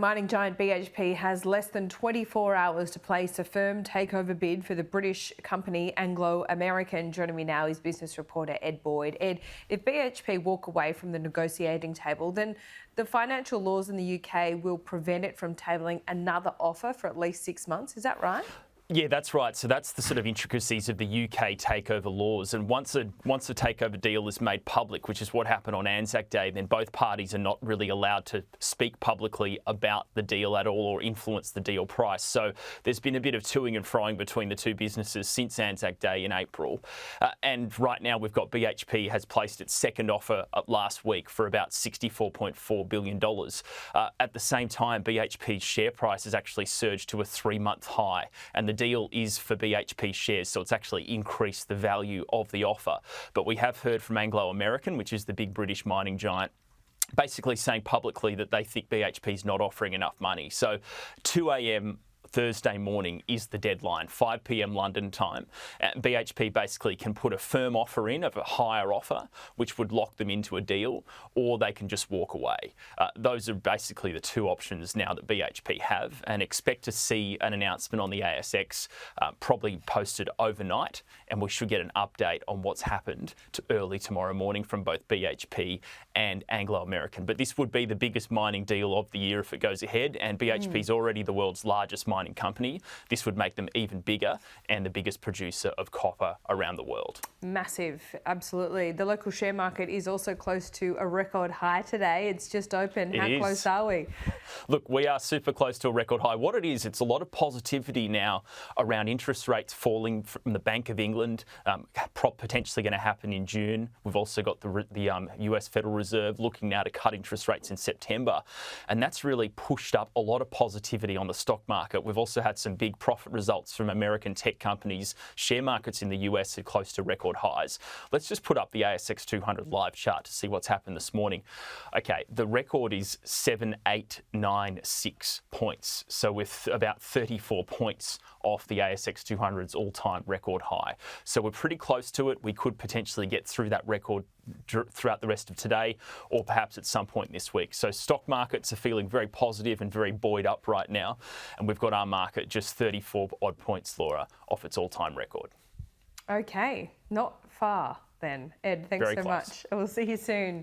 Mining giant BHP has less than 24 hours to place a firm takeover bid for the British company Anglo American. Joining me now is business reporter Ed Boyd. Ed, if BHP walk away from the negotiating table, then the financial laws in the UK will prevent it from tabling another offer for at least 6 months. Is that right? Yeah, that's right. So that's the sort of intricacies of the UK takeover laws. And once a takeover deal is made public, which is what happened on Anzac Day, then both parties are not really allowed to speak publicly about the deal at all or influence the deal price. So there's been a bit of toing and froing between the two businesses since Anzac Day in April. And right now we've got BHP has placed its second offer last week for about $64.4 billion. At the same time, BHP's share price has actually surged to a 3-month high. And the deal is for BHP shares, so it's actually increased the value of the offer. But we have heard from Anglo American, which is the big British mining giant, basically saying publicly that they think BHP is not offering enough money. So 2 a.m. Thursday morning is the deadline, 5 p.m. London time. And BHP basically can put a firm offer in of a higher offer, which would lock them into a deal, or they can just walk away. Those are basically the two options now that BHP have, and expect to see an announcement on the ASX probably posted overnight, and we should get an update on what's happened early tomorrow morning from both BHP and Anglo American. But this would be the biggest mining deal of the year if it goes ahead, and BHP is already the world's largest mining company. This would make them even bigger and the biggest producer of copper around the world. Massive, absolutely. The local share market is also close to a record high today. It's just open. How close are we? Look, we are super close to a record high. What it is, it's a lot of positivity now around interest rates falling from the Bank of England, potentially going to happen in June. We've also got the US Federal Reserve looking now to cut interest rates in September, and that's really pushed up a lot of positivity on the stock market. We've also had some big profit results from American tech companies. Share markets in the US are close to record highs. Let's just put up the ASX 200 live chart to see what's happened this morning. Okay, the record is 7896 points. So with about 34 points off the ASX 200's all-time record high. So we're pretty close to it. We could potentially get through that record throughout the rest of today, or perhaps at some point this week. So stock markets are feeling very positive and very buoyed up right now. And we've got our market just 34 odd points, Laura, off its all-time record. Okay, not far then. Ed, thanks so much. We'll see you soon.